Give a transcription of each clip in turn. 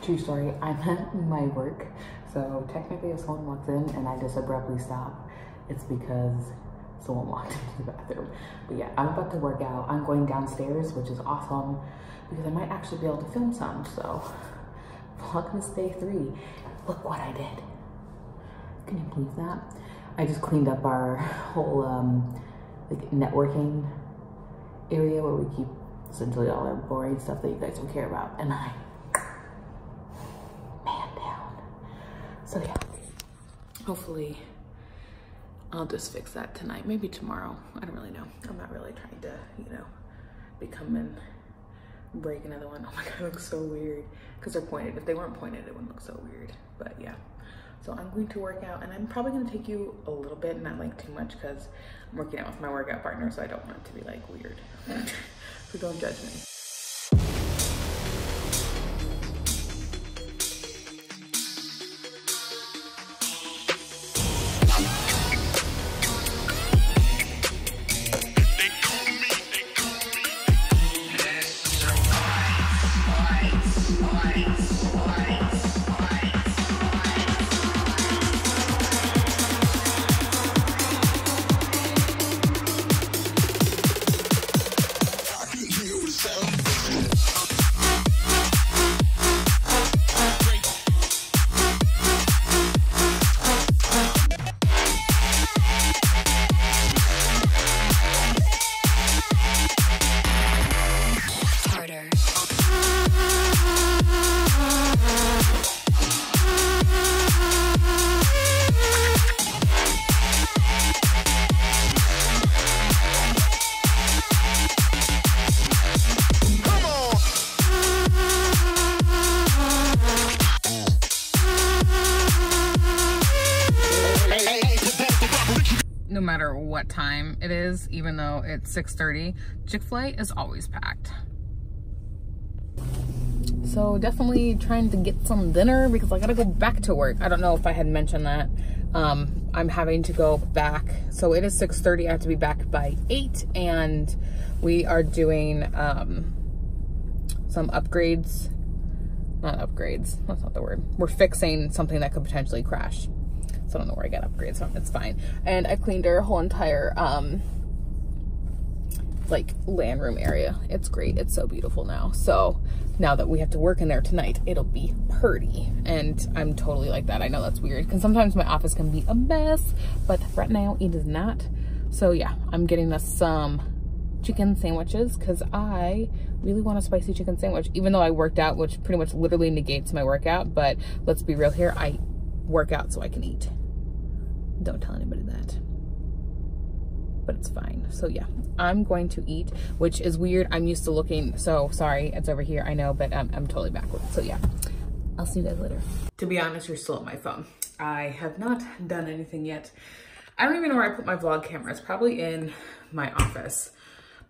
True story, I'm at my work, so technically if someone walks in and I just abruptly stop, it's because someone walked into the bathroom. But yeah, I'm about to work out. I'm going downstairs, which is awesome because I might actually be able to film some. So Vlogmas Day 3. Look what I did. Can you believe that? I just cleaned up our whole like networking area where we keep essentially all our boring stuff that you guys don't care about, and I man down. So yeah, hopefully I'll just fix that tonight, maybe tomorrow. I don't really know. I'm not really trying to, you know, become and break another one. Oh my god, it looks so weird because they're pointed. If they weren't pointed, it wouldn't look so weird. But yeah, so I'm going to work out, and I'm probably going to take you a little bit, not like too much, because I'm working out with my workout partner, so I don't want it to be like weird. So don't judge me. No matter what time it is, even though it's 6:30, Chick-fil-A is always packed. So definitely trying to get some dinner because I gotta go back to work. I don't know if I had mentioned that. I'm having to go back. So it is 6:30, I have to be back by 8, and we are doing some upgrades. Not upgrades, that's not the word. We're fixing something that could potentially crash. So I don't know where I got upgrades from, it's fine. And I've cleaned our whole entire like land room area. It's great, it's so beautiful now. So now that we have to work in there tonight, it'll be pretty. And I'm totally like that. I know that's weird because sometimes my office can be a mess, but right now it is not. So yeah, I'm getting us some chicken sandwiches because I really want a spicy chicken sandwich, even though I worked out, which pretty much literally negates my workout. But let's be real here, I work out so I can eat. Don't tell anybody that, but it's fine. So yeah, I'm going to eat, which is weird. I'm used to looking, so sorry, it's over here, I know, but I'm totally backwards. So yeah, I'll see you guys later. To be honest, you're still at my phone. I have not done anything yet. I don't even know where I put my vlog camera. It's probably in my office,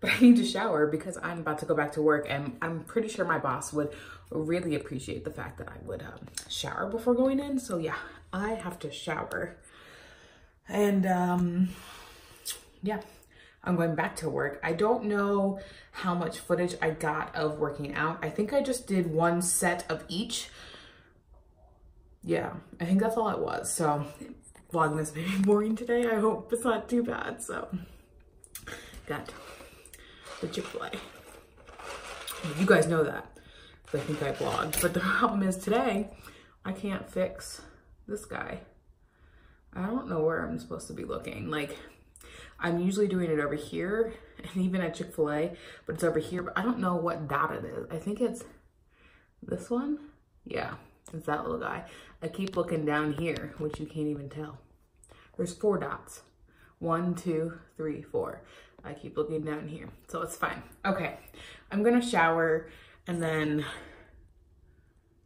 but I need to shower because I'm about to go back to work, and I'm pretty sure my boss would really appreciate the fact that I would shower before going in. So yeah, I have to shower. And yeah, I'm going back to work. I don't know how much footage I got of working out. I think I just did one set of each. Yeah, I think that's all it was. So Vlogmas may be boring today. I hope it's not too bad. So got the Chick-fil-A. You guys know that. I think I vlogged, but the problem is today I can't fix this guy. I don't know where I'm supposed to be looking. Like, I'm usually doing it over here and even at Chick-fil-A, but it's over here, but I don't know what dot it is. I think it's this one. Yeah, it's that little guy. I keep looking down here, which you can't even tell. There's 4 dots. 1, 2, 3, 4. I keep looking down here, so it's fine. Okay, I'm gonna shower and then,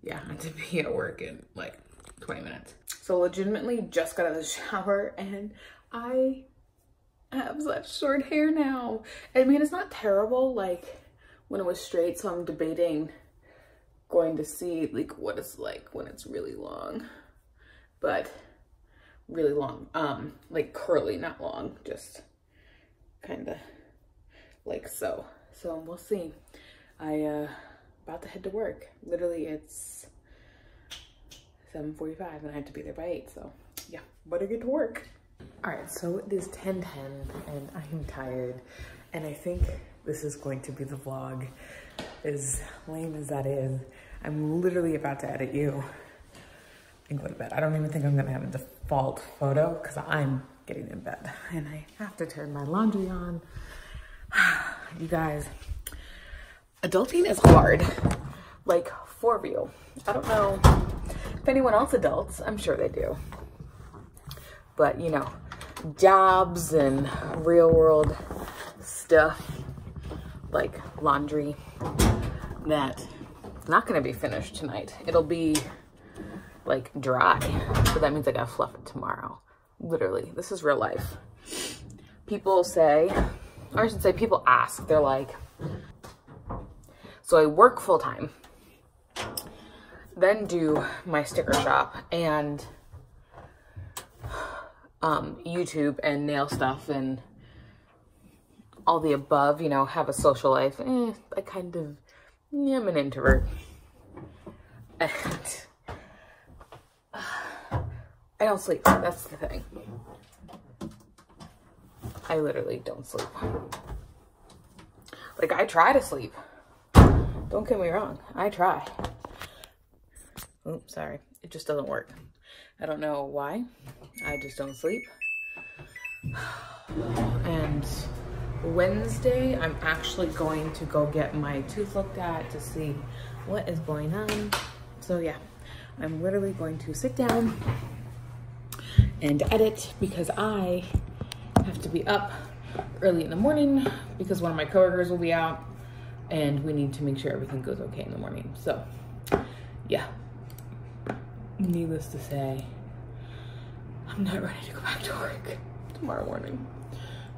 yeah, I have to be at work in like 20 minutes. So legitimately just got out of the shower and I have such short hair now. I mean, it's not terrible like when it was straight, so I'm debating going to see like what it's like when it's really long, but really long, like curly, not long, just kind of like so. So we'll see. I about to head to work. Literally it's 7:45 and I have to be there by 8, so yeah, better get to work. All right, so it is 10:10 and I am tired, and I think this is going to be the vlog. As lame as that is, I'm literally about to edit you and go to bed. I don't even think I'm gonna have a default photo because I'm getting in bed and I have to turn my laundry on. You guys, adulting is hard, like for real. I don't know if anyone else adults, I'm sure they do. But you know, jobs and real world stuff like laundry that not gonna be finished tonight. It'll be like dry, so that means I gotta fluff it tomorrow. Literally, this is real life. People say, or I should say people ask, they're like, so I work full-time, then do my sticker shop and YouTube and nail stuff and all the above, you know, have a social life. I kind of, I'm an introvert. And I don't sleep, that's the thing. I literally don't sleep. Like, I try to sleep. Don't get me wrong, I try. Oops, sorry, it just doesn't work. I don't know why, I just don't sleep. And Wednesday, I'm actually going to go get my tooth looked at to see what is going on. So yeah, I'm literally going to sit down and edit because I have to be up early in the morning because one of my coworkers will be out and we need to make sure everything goes okay in the morning. So yeah, needless to say, I'm not ready to go back to work tomorrow morning.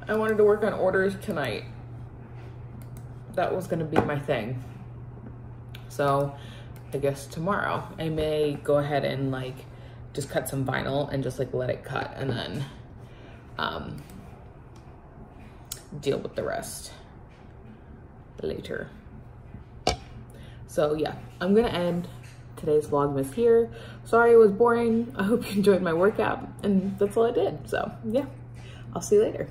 I wanted to work on orders tonight. That was gonna be my thing. So I guess tomorrow I may go ahead and like just cut some vinyl and just like let it cut and then deal with the rest later. So yeah, I'm gonna end today's Vlogmas here. Sorry it was boring. I hope you enjoyed my workout and that's all I did. So yeah, I'll see you later.